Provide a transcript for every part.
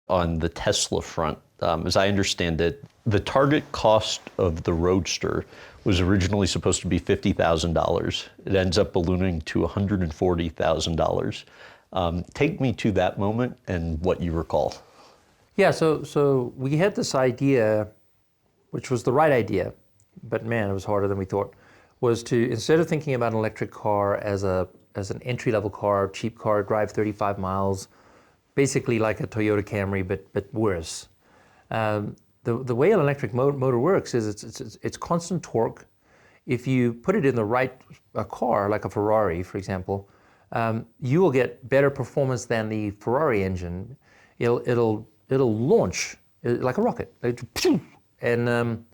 on the Tesla front. As I understand it, the target cost of the Roadster was originally supposed to be $50,000. It ends up ballooning to $140,000. Take me to that moment and what you recall. Yeah, so we had this idea, which was the right idea, but man, it was harder than we thought, was to, instead of thinking about an electric car as an entry-level car, cheap car, drive 35 miles, basically like a Toyota Camry, but worse. The way an electric motor works is it's constant torque. If you put it in the right car, like a Ferrari, for example, you will get better performance than the Ferrari engine. It'll launch like a rocket, and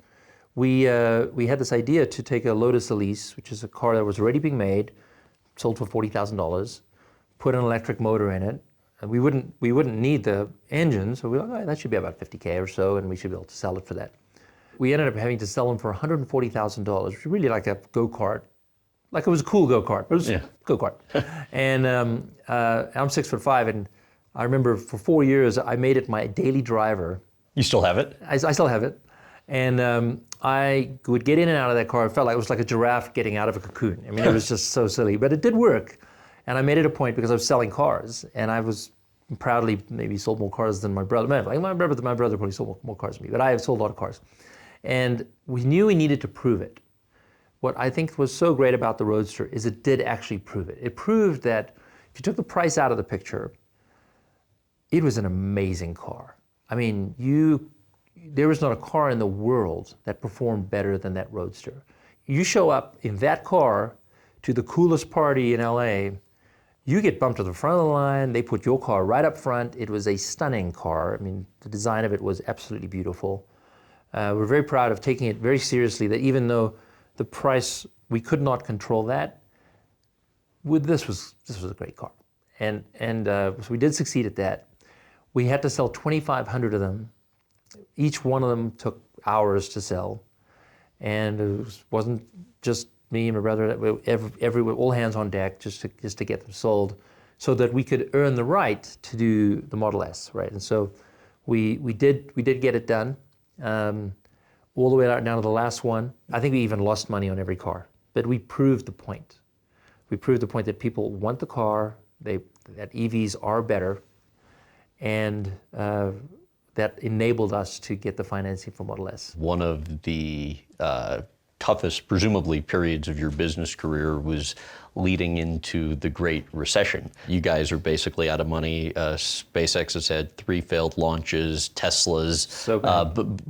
we had this idea to take a Lotus Elise, which is a car that was already being made, sold for $40,000, put an electric motor in it. And we wouldn't need the engine, so we were like, oh, that should be about $50K or so, and we should be able to sell it for that. We ended up having to sell them for $140,000, which was really like a go-kart. Like it was a cool go-kart, but it was a go-kart. And I'm 6'5", and I remember for 4 years, I made it my daily driver. You still have it? I still have it. And I would get in and out of that car. It felt like it was like a giraffe getting out of a cocoon. I mean, it was just so silly, but it did work. And I made it a point because I was selling cars, and I was proudly maybe sold more cars than my brother. Like my brother probably sold more cars than me, but I have sold a lot of cars. And we knew we needed to prove it. What I think was so great about the Roadster is it did actually prove it. It proved that if you took the price out of the picture, it was an amazing car. I mean, there was not a car in the world that performed better than that Roadster. You show up in that car to the coolest party in LA, you get bumped to the front of the line, they put your car right up front. It was a stunning car. I mean, the design of it was absolutely beautiful. We're very proud of taking it very seriously, that even though the price, we could not control that, this was a great car. And so we did succeed at that. We had to sell 2,500 of them. Each one of them took hours to sell. And it wasn't just me and my brother, all hands on deck just to get them sold, so that we could earn the right to do the Model S, right? And so we did get it done, all the way down to the last one. I think we even lost money on every car, but we proved the point. We proved the point that people want the car, that EVs are better, and that enabled us to get the financing for Model S. One of the toughest, presumably, periods of your business career was leading into the Great Recession. You guys are basically out of money. SpaceX has had 3 failed launches, Tesla's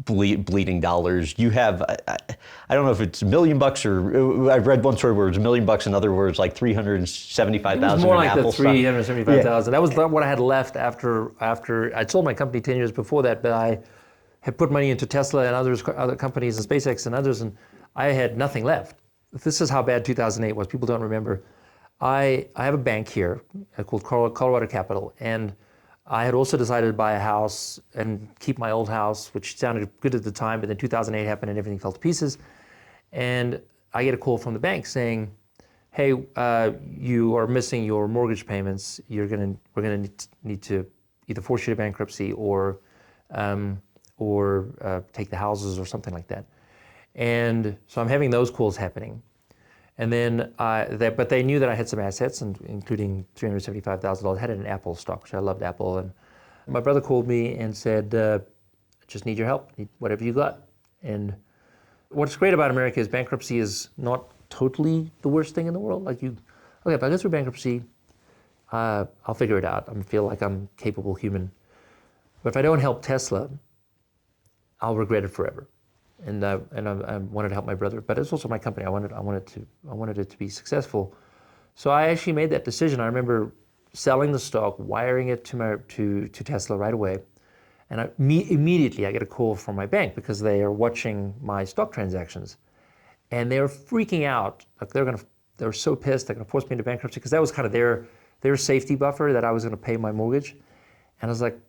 bleeding dollars. You have, I don't know if it's $1 million or, I've read one story where it's $1 million, in other words, like 375,000 It was more like Apple the 375,000. That was what I had left after I'd sold my company 10 years before that, but I had put money into Tesla and other companies and SpaceX and others, and I had nothing left. This is how bad 2008 was. People don't remember. I have a bank here called Colorado Capital, and I had also decided to buy a house and keep my old house, which sounded good at the time, but then 2008 happened and everything fell to pieces. And I get a call from the bank saying, hey, you are missing your mortgage payments. We're gonna need to either force you to bankruptcy or take the houses or something like that. And so I'm having those calls happening. And then, but they knew that I had some assets, including $375,000. I had an Apple stock, which I loved Apple. And my brother called me and said, I just need your help, need whatever you got. And what's great about America is bankruptcy is not totally the worst thing in the world. Like okay, if I go through bankruptcy, I'll figure it out. I feel like I'm a capable human. But if I don't help Tesla, I'll regret it forever. And I wanted to help my brother, but it's also my company. I wanted it to be successful. So I actually made that decision. I remember selling the stock, wiring it to Tesla right away, and immediately I get a call from my bank because they are watching my stock transactions, and they're freaking out. Like they're so pissed they're gonna force me into bankruptcy, because that was kind of their safety buffer, that I was gonna pay my mortgage. And I was like,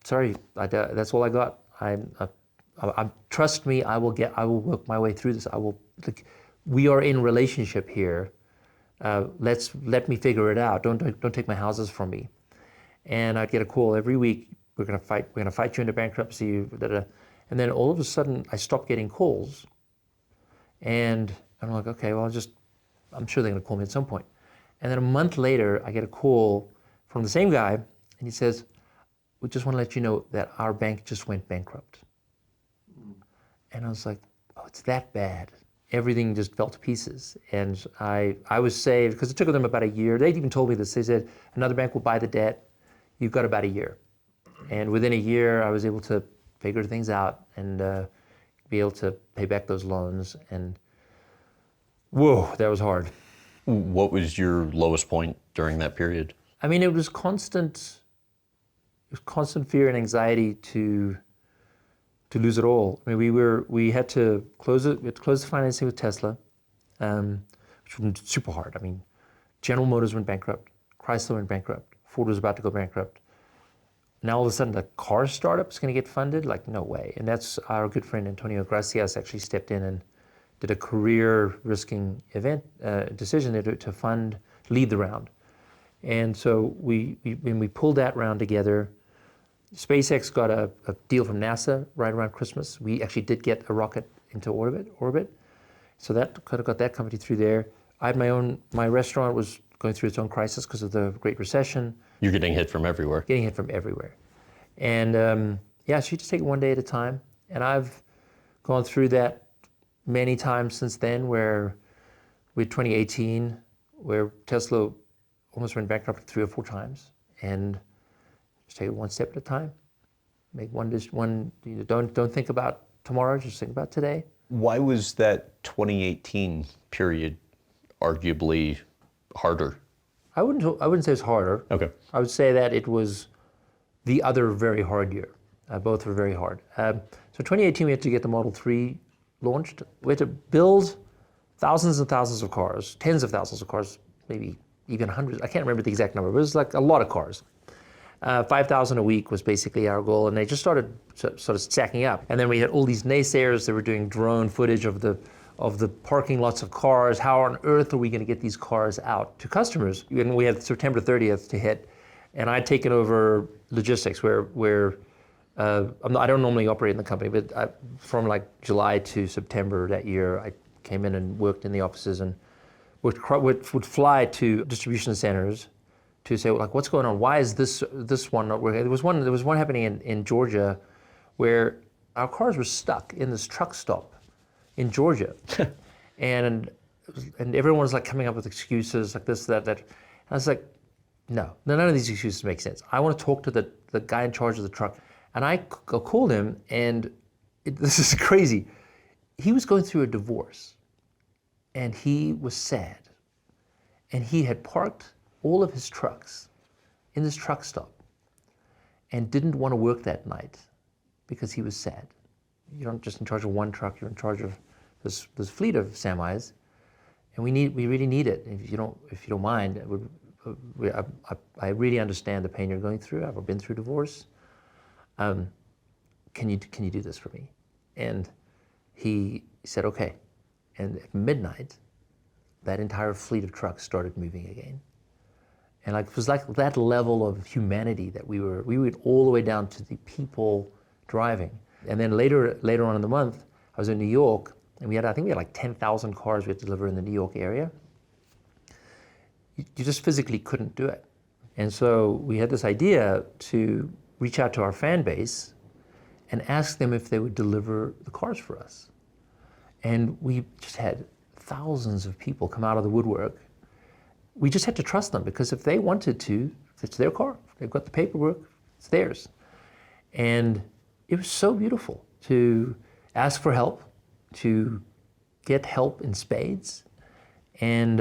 sorry, that's all I got. Trust me, I will work my way through this. We are in relationship here. Let me figure it out. Don't take my houses from me. And I'd get a call every week. we're going to fight you into bankruptcy. Da, da, da. And then all of a sudden, I stopped getting calls. And I'm like, okay, well, I'm sure they're going to call me at some point. And then a month later, I get a call from the same guy, and he says, we just want to let you know that our bank just went bankrupt. And I was like, oh, it's that bad. Everything just fell to pieces. And I was saved, because it took them about a year. They even told me this. They said, another bank will buy the debt. You've got about a year. And within a year, I was able to figure things out and be able to pay back those loans. And whoa, that was hard. What was your lowest point during that period? I mean, it was constant fear and anxiety to lose it all. I mean, we had to close it. We had to close the financing with Tesla, which was super hard. I mean, General Motors went bankrupt, Chrysler went bankrupt, Ford was about to go bankrupt. Now all of a sudden the car startup is going to get funded? Like, no way. And that's our good friend Antonio Gracias actually stepped in and did a career-risking decision to lead the round. And so when we pulled that round together, SpaceX got a deal from NASA right around Christmas. We actually did get a rocket into orbit. So that kind of got that company through there. I had my restaurant was going through its own crisis because of the Great Recession. You're getting hit from everywhere. Getting hit from everywhere. And so you just take it one day at a time. And I've gone through that many times since then, where with 2018, where Tesla almost went bankrupt 3 or 4 times. And just take it one step at a time. Make don't think about tomorrow, just think about today. Why was that 2018 period arguably harder? I wouldn't say it's harder. Okay. I would say that it was the other very hard year. Both were very hard. So 2018, we had to get the Model 3 launched. We had to build thousands and thousands of cars, tens of thousands of cars, maybe even hundreds. I can't remember the exact number, but it was like a lot of cars. 5,000 a week was basically our goal, and they just started sort of stacking up. And then we had all these naysayers that were doing drone footage of the parking lots of cars. How on earth are we going to get these cars out to customers? And we had September 30th to hit, and I'd taken over logistics, where I don't normally operate in the company, but from like July to September that year, I came in and worked in the offices and would fly to distribution centers to say, like, what's going on? Why is this one not working? There was one happening in Georgia where our cars were stuck in this truck stop in Georgia. and everyone was like coming up with excuses like this, that. And I was like, no, none of these excuses make sense. I want to talk to the guy in charge of the truck. And I called him, and this is crazy. He was going through a divorce, and he was sad. And he had parked all of his trucks in this truck stop and didn't want to work that night because he was sad. You're not just in charge of one truck, you're in charge of this fleet of semis, and we really need it. If you don't mind, I really understand the pain you're going through. I've been through divorce. Can you do this for me? And he said, okay. And at midnight, that entire fleet of trucks started moving again. And it was like that level of humanity that we went all the way down to the people driving. And then later on in the month, I was in New York, and I think we had like 10,000 cars we had to deliver in the New York area. You just physically couldn't do it. And so we had this idea to reach out to our fan base and ask them if they would deliver the cars for us. And we just had thousands of people come out of the woodwork. We just had to trust them, because if they wanted to, it's their car. They've got the paperwork, it's theirs. And it was so beautiful to ask for help, to get help in spades, and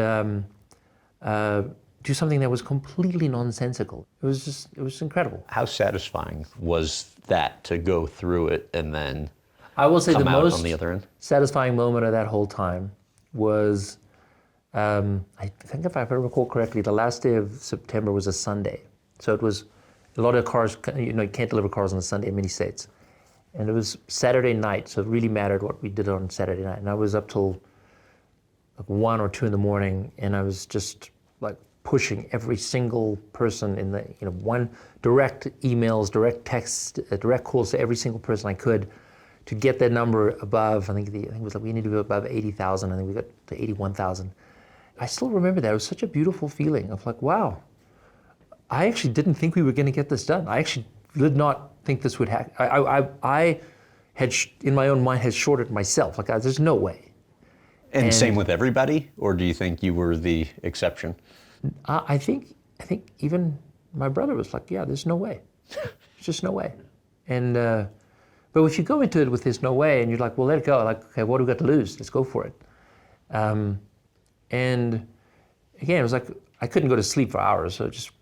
do something that was completely nonsensical. It was incredible. How satisfying was that to go through it and then I will say come the out most on the other end? satisfying moment of that whole time was, I think if I recall correctly, the last day of September was a Sunday. So it was a lot of cars, you can't deliver cars on a Sunday in many states. And it was Saturday night, so it really mattered what we did on Saturday night. And I was up till like 1 or 2 in the morning, and I was just like pushing every single person in the, one direct emails, direct texts, direct calls to every single person I could to get that number above. I think it was like we need to go above 80,000. I think we got to 81,000. I still remember that. It was such a beautiful feeling of like, wow, I actually didn't think we were going to get this done. I actually did not think this would happen. I had, in my own mind, had shorted myself. Like, there's no way. And same with everybody? Or do you think you were the exception? I think even my brother was like, yeah, there's no way. There's just no way. And, but if you go into it with there's no way and you're like, well, let it go. Like, okay, what do we got to lose? Let's go for it. And again, it was like, I couldn't go to sleep for hours. So just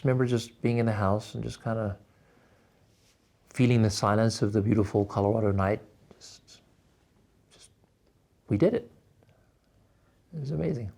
remember just being in the house and just kind of feeling the silence of the beautiful Colorado night. Just we did it. It was amazing.